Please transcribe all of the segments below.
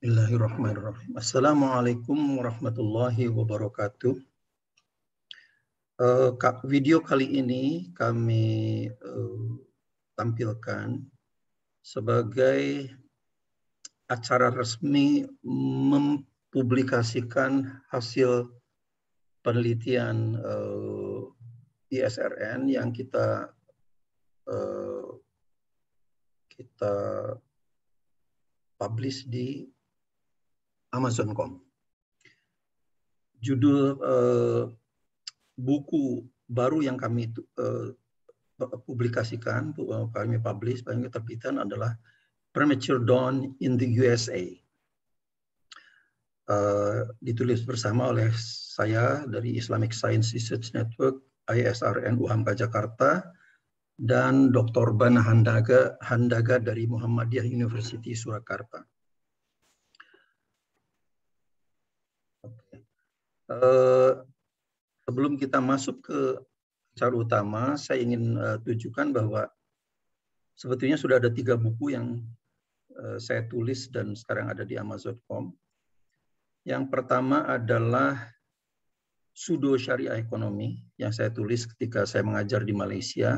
Bismillahirrahmanirrahim. Assalamualaikum warahmatullahi wabarakatuh. Video kali ini kami tampilkan sebagai acara resmi mempublikasikan hasil penelitian ISRN yang kita publish di Amazon.com. Judul buku baru yang kami publikasikan, kami publish, kami terbitan adalah Premature Dawn in the USA. Ditulis bersama oleh saya dari Islamic Science Research Network, ISRN UHAMKA Jakarta, dan Dr. Bana Handaga dari Muhammadiyah University Surakarta. Sebelum kita masuk ke acara utama, saya ingin tunjukkan bahwa sebetulnya sudah ada 3 buku yang saya tulis dan sekarang ada di Amazon.com. Yang pertama adalah Pseudo Syariah Ekonomi yang saya tulis ketika saya mengajar di Malaysia.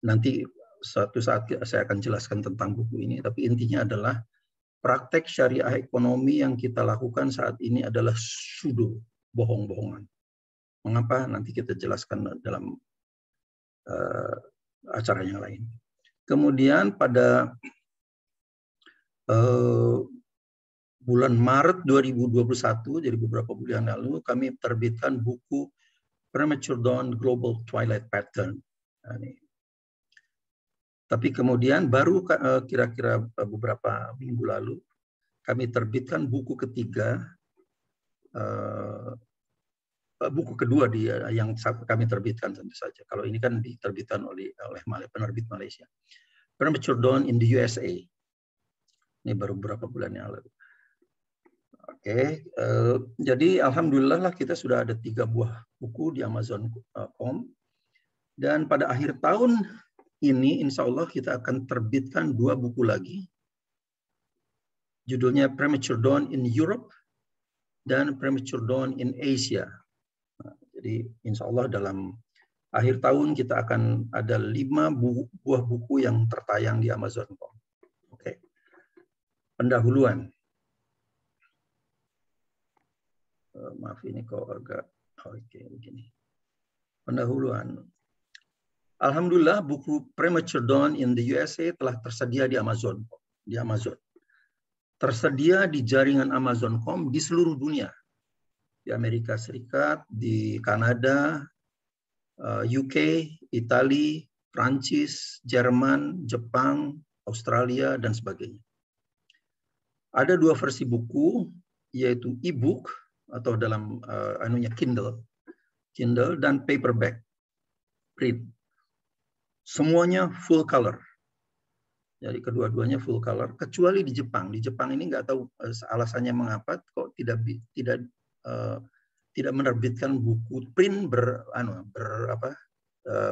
Nanti suatu saat saya akan jelaskan tentang buku ini, tapi intinya adalah praktek syariah ekonomi yang kita lakukan saat ini adalah pseudo, bohong-bohongan. Mengapa? Nanti kita jelaskan dalam acara yang lain. Kemudian pada bulan Maret 2021, jadi beberapa bulan lalu, kami terbitkan buku Premature Dawn Global Twilight Pattern. Nah, ini. Tapi kemudian baru kira-kira beberapa minggu lalu kami terbitkan buku ketiga, buku kedua yang kami terbitkan tentu saja. Kalau ini kan diterbitkan oleh penerbit Malaysia. Premature Dawn in the USA. Ini baru beberapa bulan yang lalu. Oke, jadi alhamdulillah lah kita sudah ada 3 buah buku di Amazon.com. Dan pada akhir tahun ini insya Allah kita akan terbitkan 2 buku lagi. Judulnya Premature Dawn in Europe dan Premature Dawn in Asia. Nah, jadi insya Allah dalam akhir tahun kita akan ada 5 buah buku yang tertayang di Amazon.com. Oke. Pendahuluan. Maaf ini kok agak begini. Pendahuluan. Alhamdulillah buku Premature Dawn in the USA telah tersedia di Amazon. Tersedia di jaringan Amazon.com di seluruh dunia. Di Amerika Serikat, di Kanada, UK, Italia, Prancis, Jerman, Jepang, Australia, dan sebagainya. Ada 2 versi buku, yaitu e-book atau dalam Kindle dan paperback print. Semuanya full color. Jadi kedua-duanya full color, kecuali di Jepang. Di Jepang ini nggak tahu alasannya mengapa kok tidak menerbitkan buku print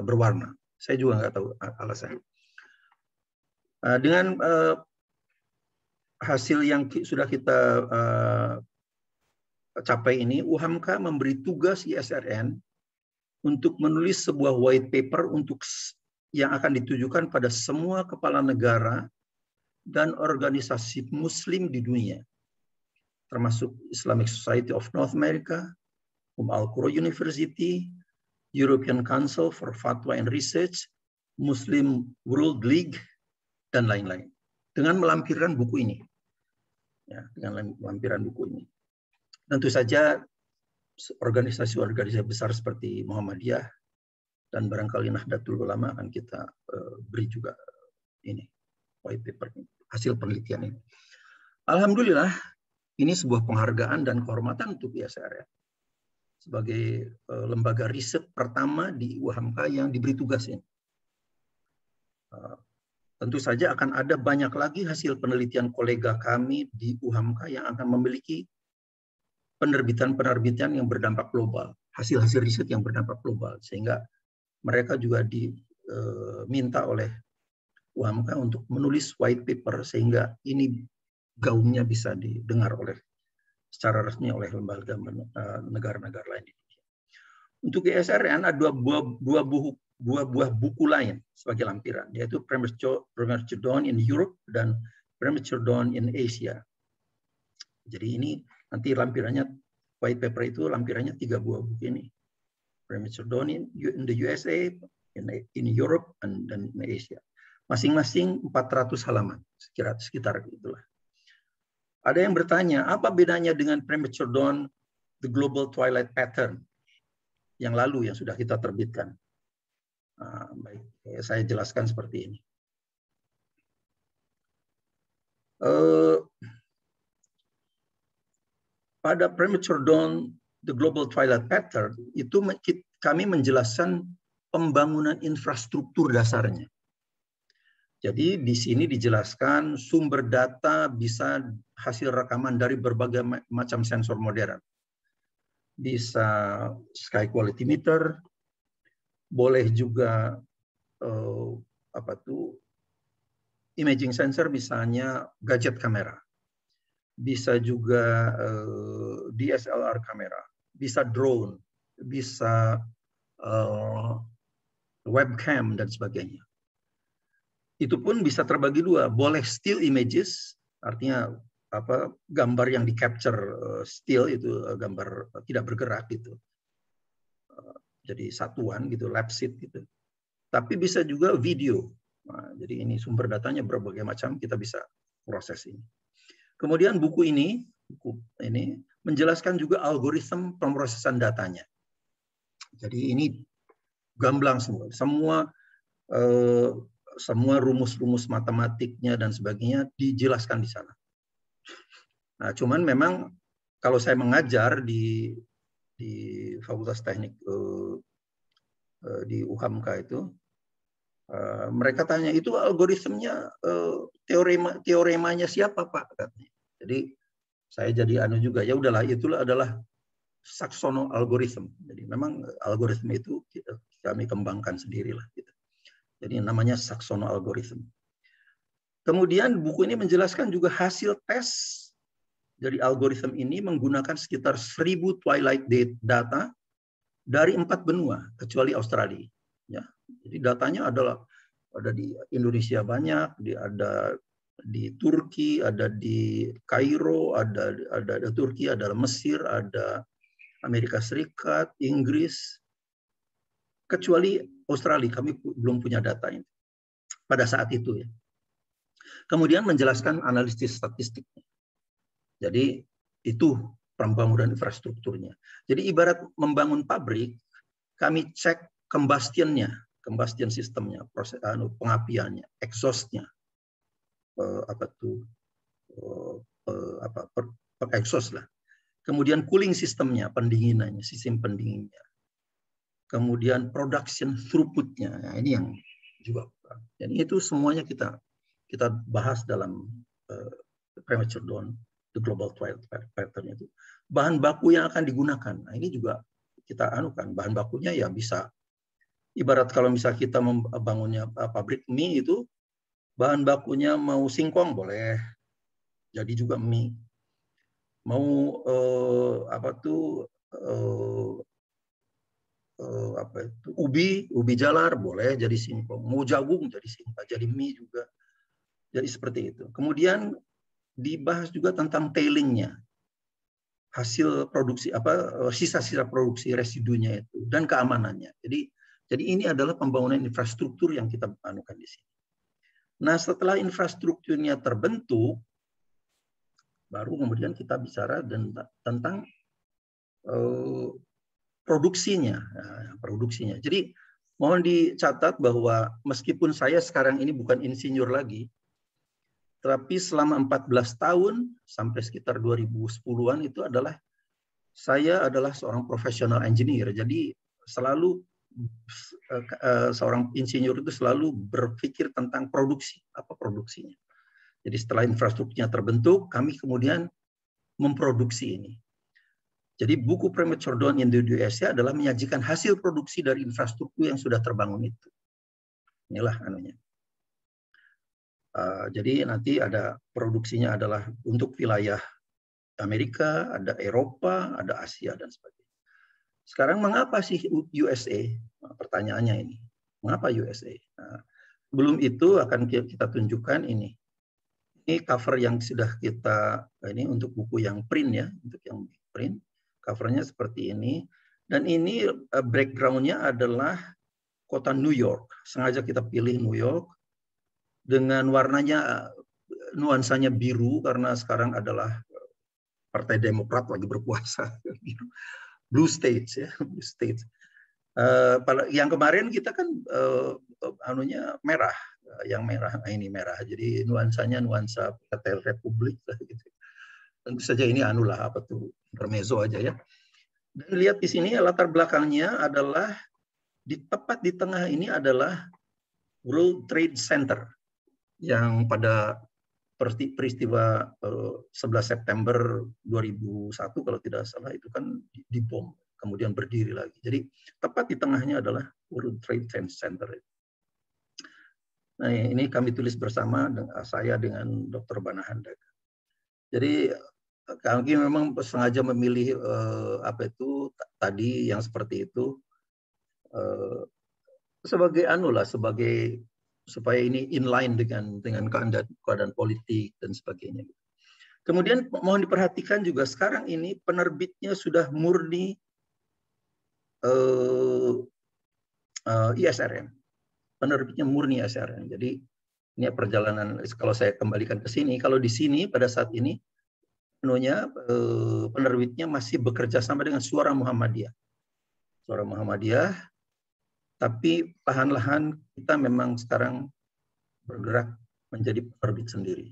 berwarna. Saya juga nggak tahu alasannya. Dengan hasil yang sudah kita capai ini, UHAMKA memberi tugas ISRN untuk menulis sebuah white paper yang akan ditujukan pada semua kepala negara dan organisasi Muslim di dunia, termasuk Islamic Society of North America, Al-Qura University, European Council for Fatwa and Research, Muslim World League, dan lain-lain. Dengan melampirkan buku ini. Ya, dengan lampiran buku ini. Tentu saja organisasi-organisasi besar seperti Muhammadiyah dan barangkali Nahdlatul Ulama akan kita beri juga ini white paper ini, hasil penelitian ini. Alhamdulillah ini sebuah penghargaan dan kehormatan untuk ISRN sebagai lembaga riset pertama di UHAMKA yang diberi tugas ini. Tentu saja akan ada banyak lagi hasil penelitian kolega kami di UHAMKA yang akan memiliki penerbitan-penerbitan yang berdampak global, hasil-hasil riset yang berdampak global, sehingga mereka juga diminta oleh UHAMKA untuk menulis white paper sehingga ini gaungnya bisa didengar secara resmi oleh lembaga negara-negara lain. Untuk ESRN ada dua buah buku lain sebagai lampiran, yaitu Premature Dawn in Europe dan Premature Dawn in Asia. Jadi ini nanti lampirannya, white paper itu lampirannya 3 buah buku ini. Premature Dawn in the USA, in Europe, dan in Asia. Masing-masing 400 halaman, sekitar itulah. Ada yang bertanya, apa bedanya dengan Premature Dawn, The Global Twilight Pattern, yang lalu yang sudah kita terbitkan? Baik, saya jelaskan seperti ini. Pada Premature Dawn, The Global Twilight Pattern, itu kami menjelaskan pembangunan infrastruktur dasarnya. Jadi di sini dijelaskan sumber data bisa hasil rekaman dari berbagai macam sensor modern. Bisa sky quality meter, boleh juga imaging sensor, misalnya gadget kamera. Bisa juga DSLR kamera, bisa drone, bisa webcam dan sebagainya. Itu pun bisa terbagi dua, boleh still images, artinya gambar yang di capture still, itu gambar tidak bergerak gitu. Jadi satuan gitu, lapsit gitu. Tapi bisa juga video. Nah, jadi ini sumber datanya berbagai macam, kita bisa proses ini. Kemudian buku ini menjelaskan juga algoritma pemrosesan datanya. Jadi ini gamblang semua rumus-rumus matematiknya dan sebagainya dijelaskan di sana. Nah, cuman memang kalau saya mengajar di Fakultas Teknik di UHAMKA itu, mereka tanya, itu algoritmnya teoremanya siapa, Pak? Katanya. Jadi saya jadi juga, ya udahlah, itulah adalah Saxono algorithm. Jadi memang algoritma itu kami kembangkan sendirilah. Gitu. Jadi namanya Saxono algorithm. Kemudian buku ini menjelaskan juga hasil tes dari algoritma ini menggunakan sekitar 1000 twilight data dari 4 benua kecuali Australia. Ya, jadi datanya ada di Indonesia banyak, ada di Turki, ada di Kairo, ada Turki, ada Mesir, ada Amerika Serikat, Inggris, kecuali Australia. Kami belum punya data ini pada saat itu ya. Kemudian menjelaskan analisis statistiknya. Jadi itu pembangunan infrastrukturnya. Jadi ibarat membangun pabrik, kami cek combustion sistemnya, proses pengapiannya, exhaustnya, exhaust lah. Kemudian cooling sistemnya, pendinginannya, sistem pendinginnya. Kemudian production throughputnya, nah, ini yang juga. Jadi itu semuanya kita bahas dalam Premature Dawn, The Global Twilight Pattern itu. Bahan baku yang akan digunakan, nah ini juga kita bahan bakunya ya bisa. Ibarat kalau misalnya kita membangunnya pabrik mie itu, bahan bakunya mau singkong boleh, jadi juga mie. Mau ubi jalar boleh jadi singkong, mau jagung jadi singkong, jadi mie juga. Jadi seperti itu. Kemudian dibahas juga tentang tailingnya, hasil produksi sisa-sisa produksi residunya itu dan keamanannya. Jadi ini adalah pembangunan infrastruktur yang kita anukan di sini. Nah, setelah infrastrukturnya terbentuk, baru kemudian kita bicara tentang produksinya. Jadi mohon dicatat bahwa meskipun saya sekarang ini bukan insinyur lagi, tapi selama 14 tahun sampai sekitar 2010-an itu saya adalah seorang profesional engineer. Jadi selalu seorang insinyur itu selalu berpikir tentang produksi, apa produksinya. Jadi setelah infrastrukturnya terbentuk, kami kemudian memproduksi ini. Jadi buku Premature Dawn in the USA adalah menyajikan hasil produksi dari infrastruktur yang sudah terbangun itu. Inilah anunya. Jadi nanti ada produksinya adalah untuk wilayah Amerika, ada Eropa, ada Asia dan sebagainya. Sekarang mengapa sih USA? Nah, pertanyaannya ini, mengapa USA? Nah, sebelum itu akan kita tunjukkan ini. Ini cover yang sudah kita, ini untuk buku yang print ya, untuk yang print. Covernya seperti ini. Dan ini background-nya adalah kota New York. Sengaja kita pilih New York dengan warnanya, nuansanya biru karena sekarang adalah Partai Demokrat lagi berkuasa. Blue states ya, blue states. Yang kemarin kita kan anunya merah, yang merah, nah ini merah. Jadi nuansanya nuansa Partai Republik lah gitu. Tentu saja ini anulah apa tuh intermezzo aja ya. Dan lihat di sini latar belakangnya adalah tepat di tengah ini adalah World Trade Center yang pada peristiwa 11 September 2001 kalau tidak salah itu kan dibom, kemudian berdiri lagi. Jadi tepat di tengahnya adalah World Trade Center. Nah ini kami tulis bersama saya dengan Dr. Banahandaga. Jadi kami memang sengaja memilih apa itu tadi yang seperti itu sebagai sebagai supaya ini inline dengan keadaan politik dan sebagainya. Kemudian mohon diperhatikan juga sekarang ini penerbitnya sudah murni ISRN. Penerbitnya murni ISRN. Jadi ini perjalanan kalau saya kembalikan ke sini, kalau di sini pada saat ini penerbitnya masih bekerja sama dengan Suara Muhammadiyah. Suara Muhammadiyah, tapi perlahan-lahan kita memang sekarang bergerak menjadi penerbit sendiri.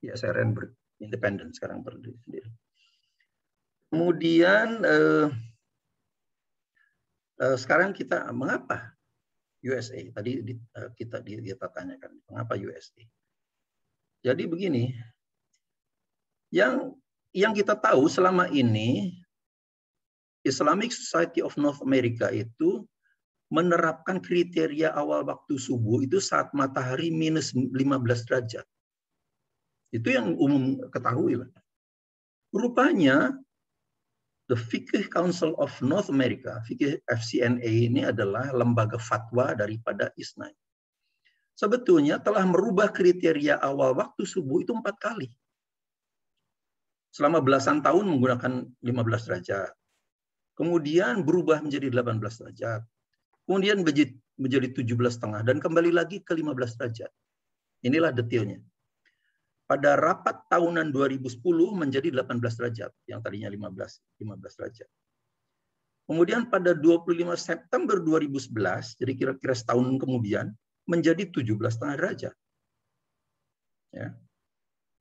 ISRN independen sekarang berdiri sendiri. Kemudian sekarang kita mengapa USA? Tadi kita tanyakan mengapa USA. Jadi begini, yang kita tahu selama ini Islamic Society of North America itu menerapkan kriteria awal waktu subuh itu saat matahari minus 15 derajat. Itu yang umum ketahui. Rupanya, the Fiqh Council of North America, Fiqh FCNA ini adalah lembaga fatwa daripada ISNA. Sebetulnya telah merubah kriteria awal waktu subuh itu 4 kali. Selama belasan tahun menggunakan 15 derajat. Kemudian berubah menjadi 18 derajat. Kemudian menjadi 17,5 dan kembali lagi ke 15 derajat. Inilah detailnya. Pada rapat tahunan 2010 menjadi 18 derajat, yang tadinya 15 derajat. Kemudian pada 25 September 2011, jadi kira-kira setahun kemudian, menjadi 17,5 derajat. Ya.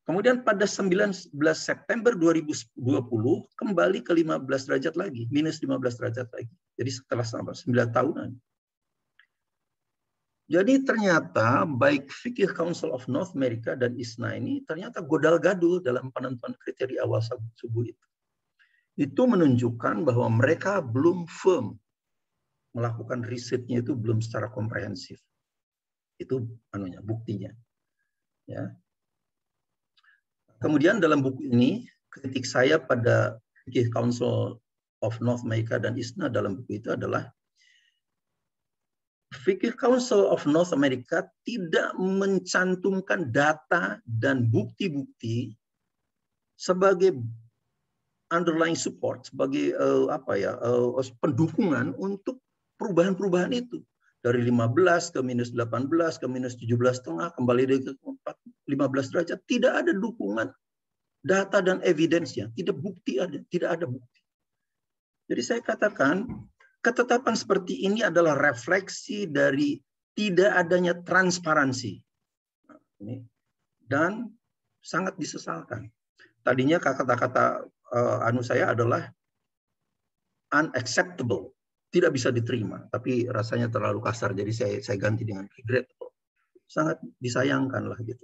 Kemudian pada 19 September 2020 kembali ke 15 derajat lagi, minus 15 derajat lagi. Jadi setelah 9 tahunan. Jadi ternyata baik Fiqh Council of North America dan ISNA ini ternyata godal-gadul dalam penentuan kriteria awal subuh itu. Itu menunjukkan bahwa mereka belum firm melakukan risetnya itu belum secara komprehensif. Itu buktinya. Ya. Kemudian dalam buku ini, kritik saya pada Fiqh Council of North America dan ISNA dalam buku itu adalah Fiqh Council of North America tidak mencantumkan data dan bukti-bukti sebagai underlying support, sebagai pendukungan untuk perubahan-perubahan itu. Dari 15 ke minus 18 ke minus 17,5 kembali ke 15 derajat, tidak ada dukungan data dan evidence-nya, tidak ada bukti. Jadi saya katakan ketetapan seperti ini adalah refleksi dari tidak adanya transparansi. Dan sangat disesalkan. Tadinya kata-kata saya adalah unacceptable. Tidak bisa diterima, tapi rasanya terlalu kasar, jadi saya ganti dengan regrettable. Sangat disayangkan lah gitu.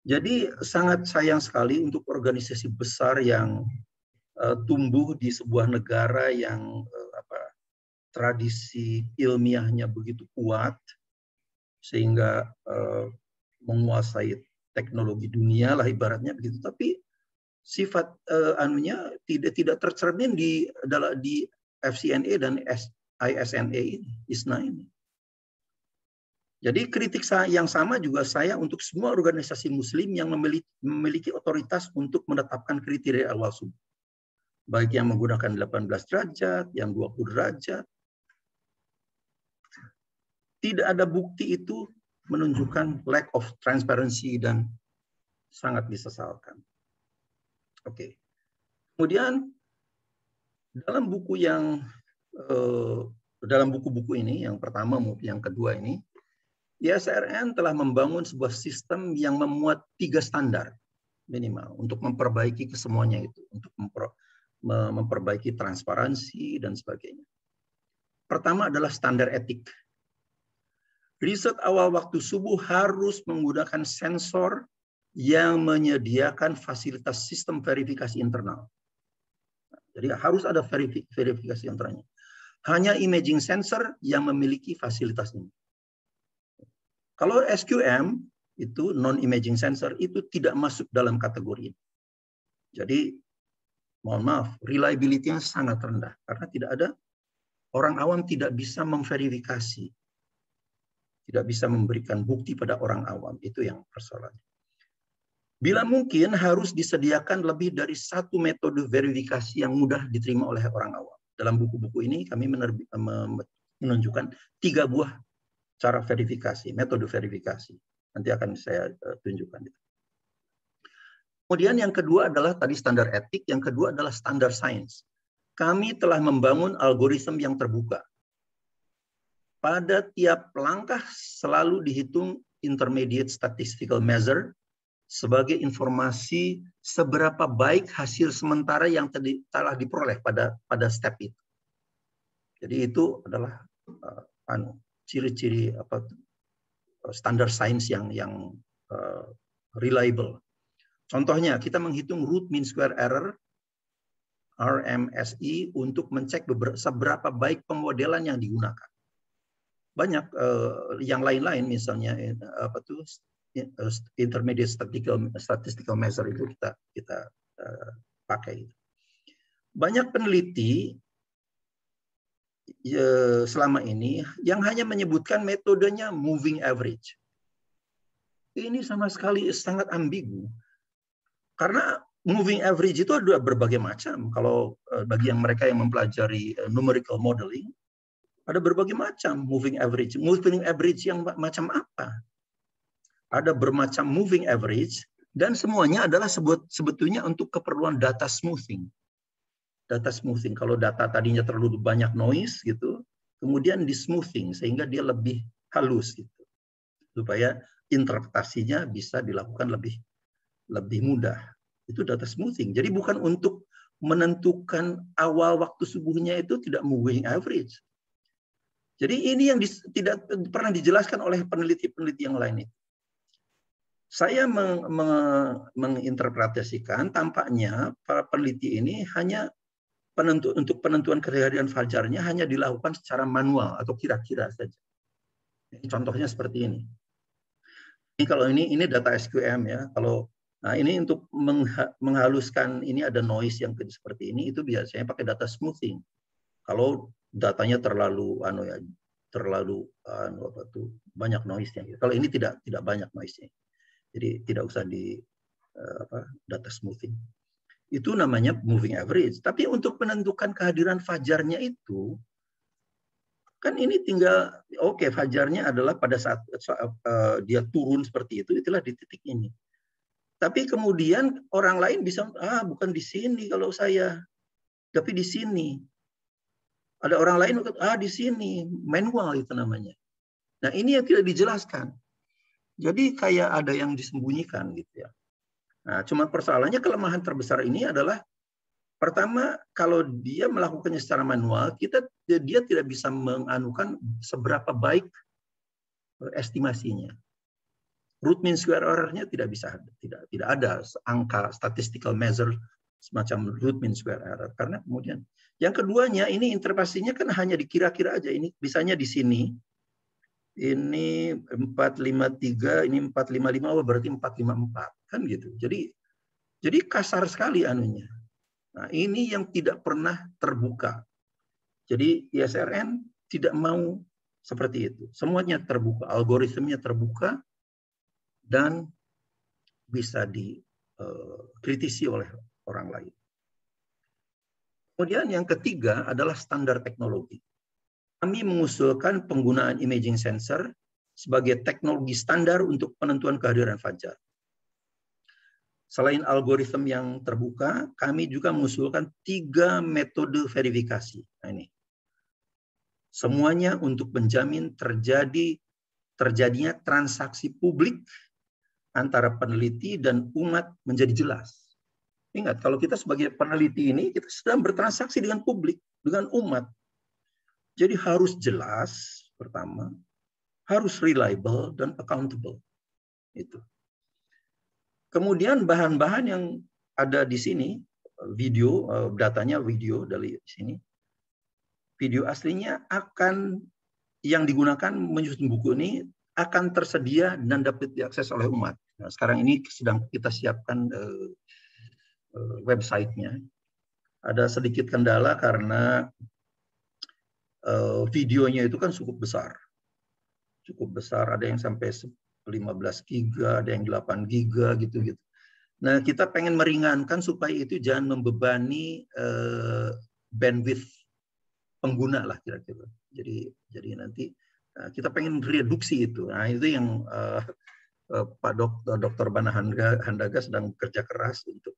Jadi sangat sayang sekali untuk organisasi besar yang tumbuh di sebuah negara yang tradisi ilmiahnya begitu kuat, sehingga menguasai teknologi dunia lah ibaratnya begitu, tapi sifat anunya tidak tercermin di FCNA dan ISNA ini, ISNA ini. Jadi kritik yang sama juga saya untuk semua organisasi Muslim yang memiliki otoritas untuk menetapkan kriteria awal subuh. Baik yang menggunakan 18 derajat, yang 20 derajat. Tidak ada bukti itu menunjukkan lack of transparency dan sangat disesalkan. Oke. Kemudian dalam buku dalam buku-buku ini, yang pertama maupun yang kedua ini, ISRN telah membangun sebuah sistem yang memuat 3 standar minimal untuk memperbaiki kesemuanya itu, untuk memperbaiki transparansi dan sebagainya. Pertama adalah standar etik. Riset awal waktu subuh harus menggunakan sensor yang menyediakan fasilitas sistem verifikasi internal. Jadi harus ada verifikasi internalnya. Hanya imaging sensor yang memiliki fasilitas ini. Kalau SQM itu non-imaging sensor itu tidak masuk dalam kategori ini. Jadi mohon maaf, reliability-nya sangat rendah karena tidak ada, orang awam tidak bisa memverifikasi, tidak bisa memberikan bukti pada orang awam, itu yang persoalannya. Bila mungkin harus disediakan lebih dari 1 metode verifikasi yang mudah diterima oleh orang awam. Dalam buku-buku ini kami menunjukkan 3 buah cara verifikasi, metode verifikasi. Nanti akan saya tunjukkan. Kemudian yang kedua adalah tadi standar etik, yang kedua adalah standar sains. Kami telah membangun algoritma yang terbuka. Pada tiap langkah selalu dihitung intermediate statistical measure sebagai informasi seberapa baik hasil sementara yang telah diperoleh pada step itu. Jadi itu adalah ciri-ciri standar sains yang reliable. Contohnya kita menghitung root mean square error RMSE untuk mencek seberapa baik pemodelan yang digunakan. Banyak yang lain-lain misalnya intermediate statistical measure itu kita pakai. Banyak peneliti selama ini yang hanya menyebutkan metodenya moving average. Ini sama sekali sangat ambigu. Karena moving average itu ada berbagai macam. Kalau bagi yang mereka yang mempelajari numerical modeling, ada berbagai macam moving average. Moving average yang macam apa? Ada bermacam moving average dan semuanya adalah sebetulnya untuk keperluan data smoothing. Data smoothing, kalau data tadinya terlalu banyak noise gitu, kemudian di smoothing sehingga dia lebih halus gitu, supaya interpretasinya bisa dilakukan lebih mudah. Itu data smoothing. Jadi bukan untuk menentukan awal waktu subuhnya itu tidak moving average. Jadi ini yang tidak pernah dijelaskan oleh peneliti-peneliti yang lain itu. Saya menginterpretasikan tampaknya para peneliti ini hanya untuk penentuan kehadiran fajarnya hanya dilakukan secara manual atau kira-kira saja. Contohnya seperti ini. Ini kalau ini data SQM ya. Nah ini untuk menghaluskan ini ada noise yang seperti ini itu biasanya pakai data smoothing. Kalau datanya terlalu banyak noise-nya. Kalau ini tidak banyak noise-nya. Jadi tidak usah di data smoothing. Itu namanya moving average. Tapi untuk menentukan kehadiran fajarnya itu, kan ini tinggal, oke, fajarnya adalah pada saat dia turun seperti itu, itulah di titik ini. Tapi kemudian orang lain bisa, bukan di sini kalau saya, tapi di sini. Ada orang lain, di sini, manual itu namanya. Nah ini yang tidak dijelaskan. Jadi kayak ada yang disembunyikan gitu ya. Nah, cuma persoalannya kelemahan terbesar ini adalah pertama kalau dia melakukannya secara manual, dia tidak bisa menganukan seberapa baik estimasinya. Root mean square error-nya tidak ada angka statistical measure semacam root mean square error karena kemudian yang keduanya ini interpretasinya kan hanya dikira-kira aja, ini bisanya di sini. ini 453, ini 455, oh berarti 454 kan gitu. Jadi kasar sekali anunya. Nah, ini yang tidak pernah terbuka. Jadi ISRN tidak mau seperti itu. Semuanya terbuka, algoritmnya terbuka dan bisa dikritisi oleh orang lain. Kemudian yang ketiga adalah standar teknologi. Kami mengusulkan penggunaan imaging sensor sebagai teknologi standar untuk penentuan kehadiran fajar. Selain algoritma yang terbuka, kami juga mengusulkan 3 metode verifikasi. Nah, ini. Semuanya untuk menjamin terjadinya transaksi publik antara peneliti dan umat menjadi jelas. Ingat, kalau kita sebagai peneliti ini, kita sedang bertransaksi dengan publik, dengan umat. Jadi harus jelas, pertama, harus reliable dan accountable. Itu. Kemudian bahan-bahan yang ada di sini, video, datanya video dari sini, video aslinya akan yang digunakan menyusun buku ini akan tersedia dan dapat diakses oleh umat. Nah, sekarang ini sedang kita siapkan websitenya. Ada sedikit kendala karena videonya itu kan cukup besar. Cukup besar, ada yang sampai 15 giga, ada yang 8 giga gitu-gitu. Nah, kita pengen meringankan supaya itu jangan membebani bandwidth pengguna lah kira-kira. Jadi nanti kita pengen reduksi itu. Nah, itu yang Pak Dr. Bana Handaga sedang kerja keras untuk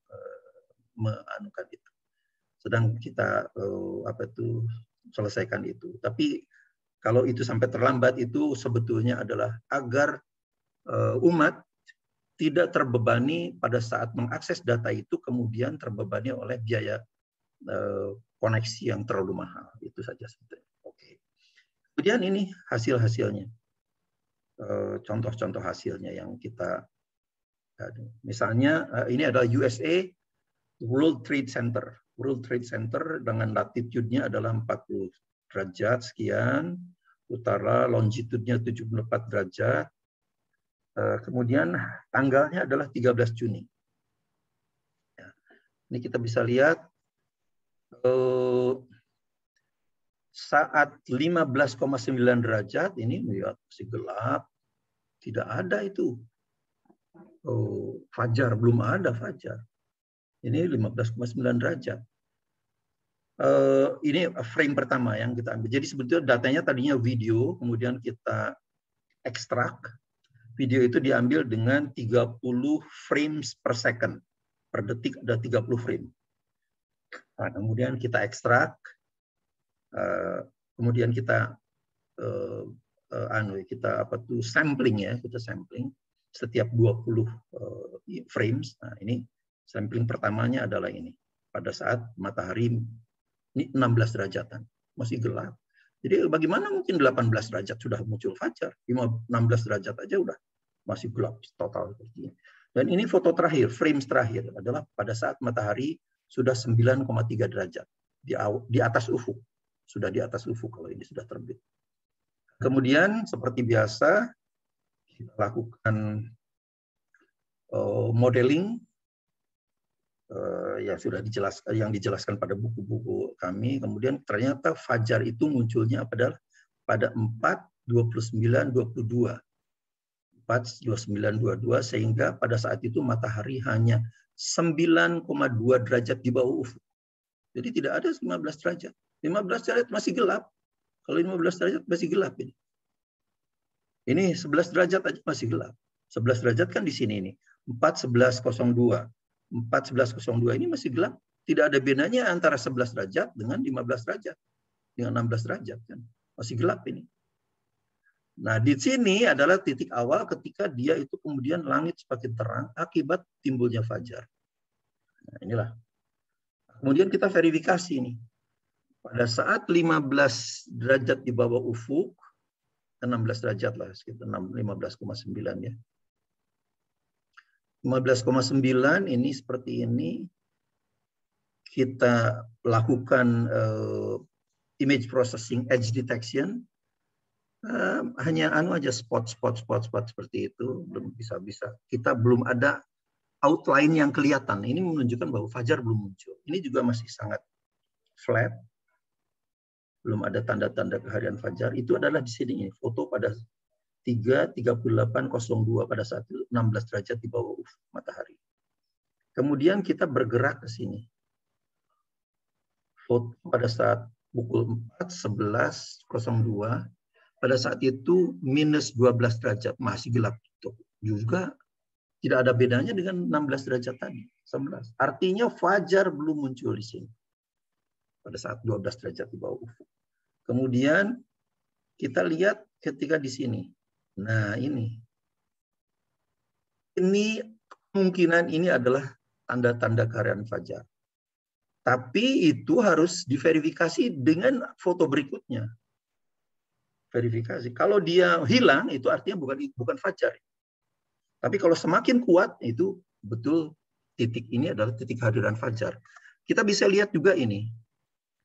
menganukan itu. Sedang kita selesaikan itu. Tapi kalau itu sampai terlambat itu sebetulnya adalah agar umat tidak terbebani pada saat mengakses data itu kemudian terbebani oleh biaya koneksi yang terlalu mahal. Itu saja sebetulnya. Oke. Kemudian ini hasil-hasilnya. Contoh-contoh hasilnya yang kita misalnya ini adalah USA World Trade Center. World Trade Center dengan latitude-nya adalah 40 derajat sekian, utara longitude-nya 74 derajat. Kemudian tanggalnya adalah 13 Juni. Ini kita bisa lihat saat 15,9 derajat ini masih gelap, tidak ada itu fajar, belum ada fajar. Ini 15,9 derajat. Ini frame pertama yang kita ambil. Jadi sebetulnya datanya tadinya video, kemudian kita ekstrak. Video itu diambil dengan 30 frames per second. Per detik ada 30 frame. Nah, kemudian kita ekstrak. Kemudian kita sampling ya, kita sampling setiap 20 frames. Nah, ini sampling pertamanya adalah ini. Pada saat matahari ini 16 derajatan, masih gelap. Jadi bagaimana mungkin 18 derajat sudah muncul fajar? 16 derajat aja udah masih gelap total seperti ini. Dan ini foto terakhir, frames terakhir adalah pada saat matahari sudah 9,3 derajat di atas ufuk. Sudah di atas ufuk kalau ini sudah terbit. Kemudian seperti biasa kita lakukan modeling yang dijelaskan pada buku-buku kami. Kemudian ternyata fajar itu munculnya pada 4:29:22. 4:29:22 sehingga pada saat itu matahari hanya 9,2 derajat di bawah ufuk. Jadi tidak ada 15 derajat. 15 derajat masih gelap. Kalau 15 derajat masih gelap ini. Ini 11 derajat aja masih gelap. 11 derajat kan di sini ini. 4:11:02. 4:11:02 ini masih gelap. Tidak ada bedanya antara 11 derajat dengan 15 derajat. Dengan 16 derajat kan. Masih gelap ini. Nah, di sini adalah titik awal ketika dia itu kemudian langit semakin terang akibat timbulnya fajar. Nah, inilah. Kemudian kita verifikasi ini. Pada saat 15 derajat di bawah ufuk, 16 derajat lah, sekitar 15,9 ya. 15,9 ini seperti ini. Kita lakukan image processing edge detection. hanya aja spot seperti itu, belum bisa. Kita belum ada outline yang kelihatan. Ini menunjukkan bahwa fajar belum muncul. Ini juga masih sangat flat. Belum ada tanda-tanda keharian fajar. Itu adalah di sini ini, foto pada 3:38:02 pada saat itu 16 derajat di bawah ufuk matahari. Kemudian kita bergerak ke sini. Foto pada saat pukul 4:11:02 pada saat itu minus 12 derajat, masih gelap juga. Tidak ada bedanya dengan 16 derajat tadi, 11. Artinya fajar belum muncul di sini. Pada saat 12 derajat di bawah ufuk. Kemudian kita lihat ketika di sini. Nah, ini kemungkinan ini adalah tanda-tanda keharian fajar. Tapi itu harus diverifikasi dengan foto berikutnya. Verifikasi. Kalau dia hilang, itu artinya bukan fajar. Tapi kalau semakin kuat, itu betul titik ini adalah titik kehadiran fajar. Kita bisa lihat juga ini.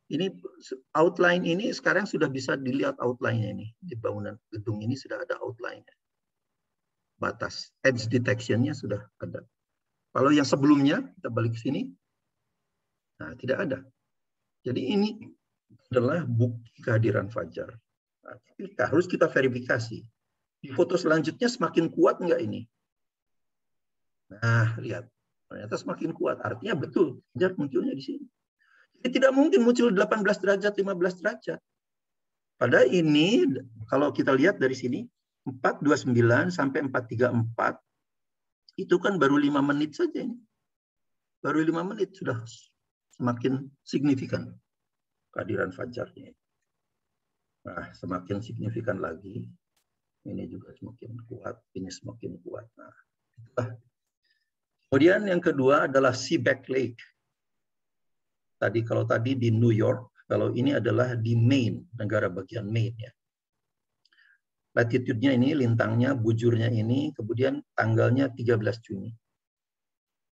Ini outline ini sekarang sudah bisa dilihat outline-nya ini. Di bangunan gedung ini sudah ada outline-nya. Batas edge detection-nya sudah ada. Kalau yang sebelumnya, kita balik ke sini. Nah, tidak ada. Jadi ini adalah bukti kehadiran fajar. Nah, tapi harus kita verifikasi. Di foto selanjutnya semakin kuat enggak ini? Nah, lihat. Ternyata semakin kuat. Artinya betul, fajar munculnya di sini. Jadi tidak mungkin muncul 18 derajat, 15 derajat. Padahal ini, kalau kita lihat dari sini, 4:29 sampai 4:34, itu kan baru 5 menit saja ini. Baru 5 menit sudah semakin signifikan kehadiran fajarnya. Nah, semakin signifikan lagi. Ini juga semakin kuat, ini semakin kuat. Nah, itulah. Kemudian yang kedua adalah Seaback Lake. Kalau tadi di New York, kalau ini adalah di Maine, negara bagian Maine ya. Latitude-nya ini, lintangnya, bujurnya ini, kemudian tanggalnya 13 Juni.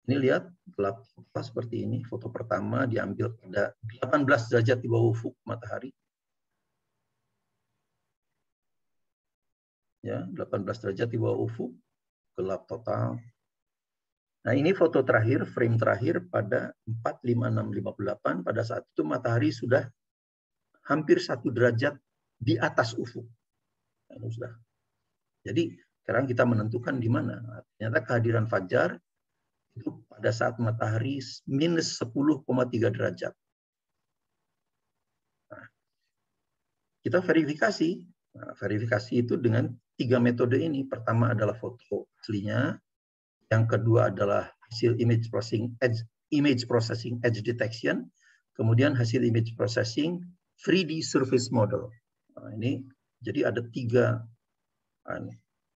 Ini lihat, gelap seperti ini. Foto pertama diambil pada 18 derajat di bawah ufuk matahari. Ya, 18 derajat di bawah ufuk, gelap total. Nah, ini foto terakhir, frame terakhir pada 4:56:58, pada saat itu matahari sudah hampir 1 derajat di atas ufuk. Nah, ini sudah. Jadi, sekarang kita menentukan di mana. Nah, ternyata kehadiran fajar itu pada saat matahari minus 10,3 derajat. Nah, kita verifikasi. Nah, verifikasi itu dengan 3 metode ini. Pertama adalah foto aslinya. Yang kedua adalah hasil image processing edge detection. Kemudian hasil image processing 3D surface model. Nah, ini jadi ada 3.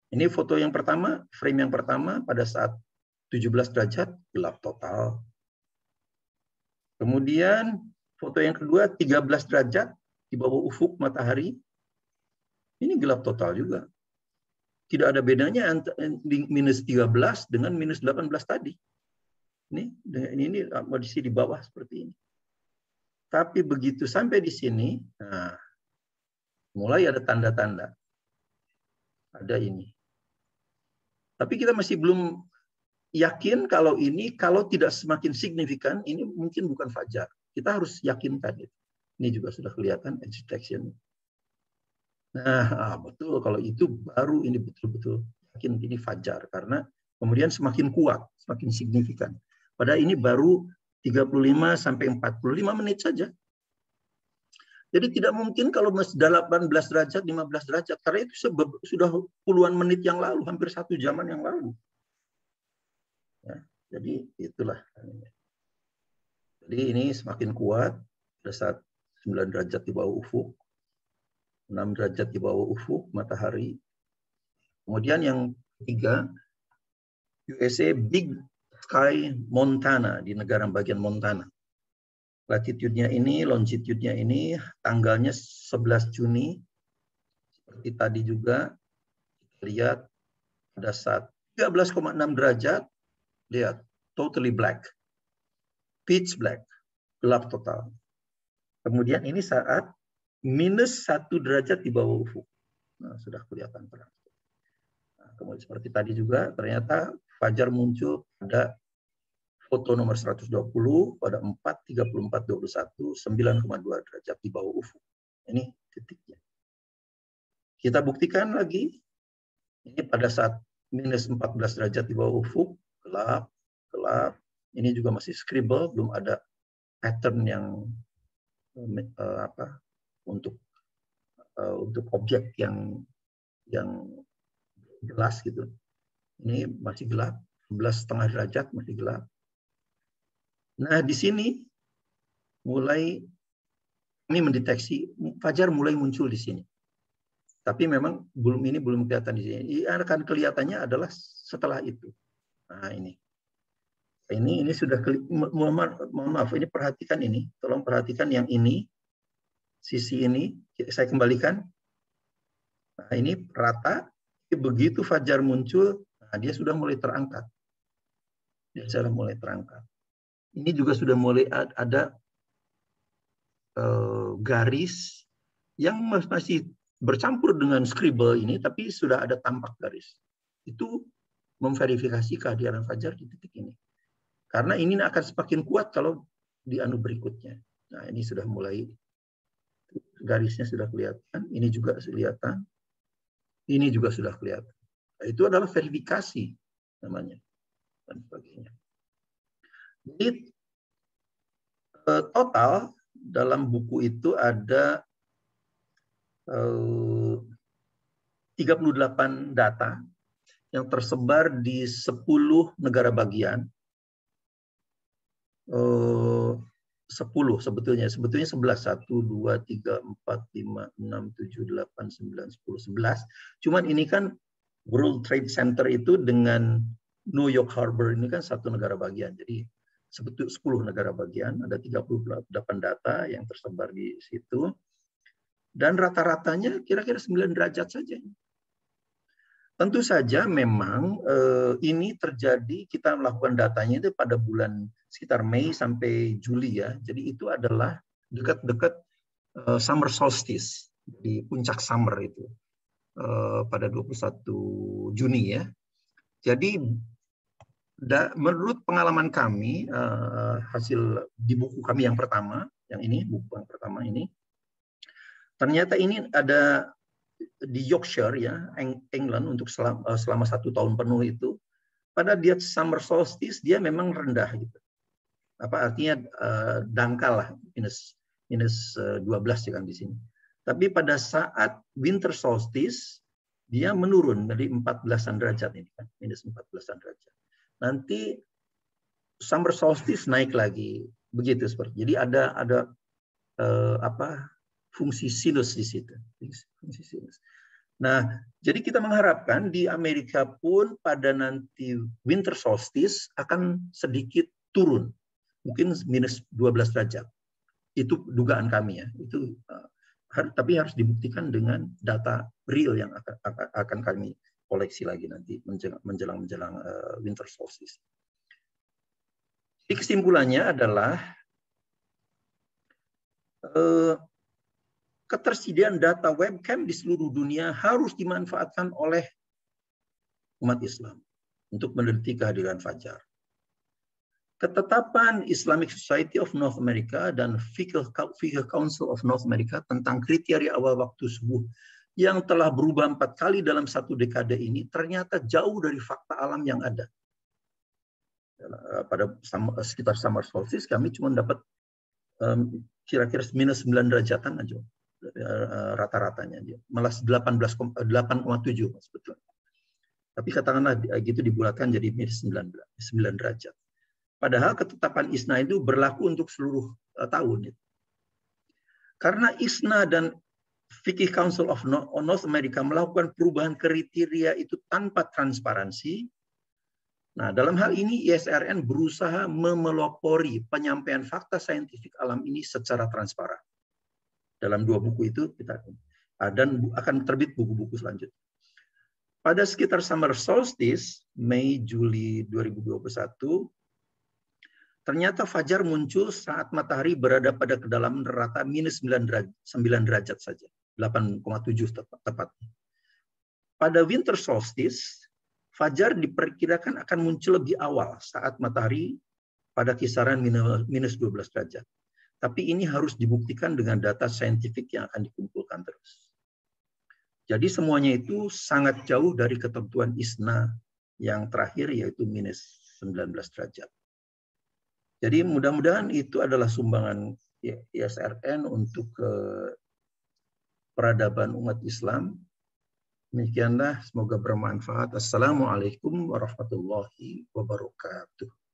Ini foto yang pertama, frame yang pertama pada saat 17 derajat gelap total. Kemudian foto yang kedua 13 derajat di bawah ufuk matahari. Ini gelap total juga. Tidak ada bedanya antara minus 13 dengan minus 18 tadi. Ini kondisi di bawah seperti ini. Tapi begitu sampai di sini, nah, mulai ada tanda-tanda. Ada ini. Tapi kita masih belum yakin kalau tidak semakin signifikan, ini mungkin bukan fajar. Kita harus yakinkan itu. Ini juga sudah kelihatan edge detection. Nah, betul, kalau itu baru ini betul-betul yakin ini fajar, karena kemudian semakin kuat, semakin signifikan. Padahal ini baru 35 sampai 45 menit saja. Jadi tidak mungkin kalau 18 derajat, 15 derajat, karena itu sudah puluhan menit yang lalu, hampir 1 jaman yang lalu. Ya, jadi itulah. Jadi ini semakin kuat pada saat 9 derajat di bawah ufuk. 6 derajat di bawah ufuk matahari. Kemudian yang ketiga, USA Big Sky Montana, di negara bagian Montana. Latitude-nya ini, longitude-nya ini, tanggalnya 11 Juni. Seperti tadi juga, kita lihat pada saat 13,6 derajat, lihat, totally black. Pitch black, gelap total. Kemudian ini saat minus 1 derajat di bawah ufuk. Nah, sudah kelihatan terang. Nah, kemudian seperti tadi juga, ternyata fajar muncul pada foto nomor 120 pada 4:34:21, 9,2 derajat di bawah ufuk. Ini titiknya. Kita buktikan lagi, ini pada saat minus 14 derajat di bawah ufuk, gelap, gelap. Ini juga masih scribble, belum ada pattern yang untuk objek yang jelas gitu. Ini masih gelap, 11,5 derajat masih gelap. Nah, di sini mulai kami mendeteksi fajar mulai muncul di sini. Tapi memang belum kelihatan di sini. Akan kelihatannya adalah setelah itu. Nah, ini sudah mohon maaf, ini perhatikan ini. Tolong perhatikan yang ini. Sisi ini saya kembalikan. Nah, ini rata. Begitu fajar muncul, nah dia sudah mulai terangkat. Ini juga sudah mulai ada garis yang masih bercampur dengan scribble ini, tapi sudah ada tampak garis. Itu memverifikasi kehadiran fajar di titik ini. Karena ini akan semakin kuat kalau di anu berikutnya. Nah, ini sudah mulai, garisnya sudah kelihatan, ini juga kelihatan, ini juga sudah kelihatan. Nah, itu adalah verifikasi namanya, dan sebagainya. Jadi total dalam buku itu ada 38 data yang tersebar di 10 negara bagian. 10 sebetulnya 11. 1, 2, 3, 4, 5, 6, 7, 8, 9, 10, 11. Cuman ini kan World Trade Center itu dengan New York Harbor ini kan satu negara bagian. Jadi sebetulnya 10 negara bagian, ada 38 data yang tersebar di situ. Dan rata-ratanya kira-kira 9 derajat saja. Tentu saja memang ini terjadi, kita melakukan datanya itu pada bulan sekitar Mei sampai Juli ya. Jadi itu adalah dekat-dekat summer solstice, di puncak summer itu pada 21 Juni ya. Jadi menurut pengalaman kami, hasil di buku kami yang pertama, yang ini buku yang pertama ini, ternyata ini ada di Yorkshire ya, England, untuk selama 1 tahun penuh itu pada dia summer solstice dia memang rendah gitu. Apa artinya dangkal lah, minus 12 ya kan di sini. Tapi pada saat winter solstice dia menurun dari 14-an derajat ini kan, minus 14-an derajat. Nanti summer solstice naik lagi begitu seperti. Jadi ada fungsi sinus di situ. Fungsi sinus. Nah, jadi kita mengharapkan di Amerika pun pada nanti winter solstice akan sedikit turun. Mungkin minus 12 derajat. Itu dugaan kami ya. Itu tapi harus dibuktikan dengan data real yang akan kami koleksi lagi nanti menjelang winter solstice. Jadi kesimpulannya adalah ketersediaan data webcam di seluruh dunia harus dimanfaatkan oleh umat Islam untuk meneliti kehadiran fajar. Ketetapan Islamic Society of North America dan Fiqh Council of North America tentang kriteria awal waktu subuh yang telah berubah 4 kali dalam 1 dekade ini ternyata jauh dari fakta alam yang ada. Pada sekitar summer solstice kami cuma dapat kira-kira minus 9 derajatan aja. Rata-ratanya dia malah 8,7 sebetulnya. Tapi katakanlah gitu dibulatkan jadi minus 9 derajat. Padahal ketetapan ISNA itu berlaku untuk seluruh tahun. Karena ISNA dan Fiqh Council of North America melakukan perubahan kriteria itu tanpa transparansi. Nah, dalam hal ini ISRN berusaha memelopori penyampaian fakta saintifik alam ini secara transparan. Dalam 2 buku itu kita dan akan terbit buku-buku selanjutnya. Pada sekitar summer solstice Mei Juli 2021 ternyata fajar muncul saat matahari berada pada kedalaman rata minus 9 derajat saja, 8,7 tepatnya. pada winter solstice, fajar diperkirakan akan muncul lebih awal saat matahari pada kisaran minus 12 derajat. Tapi ini harus dibuktikan dengan data saintifik yang akan dikumpulkan terus. Jadi semuanya itu sangat jauh dari ketentuan ISNA yang terakhir, yaitu minus 19 derajat. Jadi mudah-mudahan itu adalah sumbangan ISRN untuk peradaban umat Islam. Demikianlah, semoga bermanfaat. Assalamualaikum warahmatullahi wabarakatuh.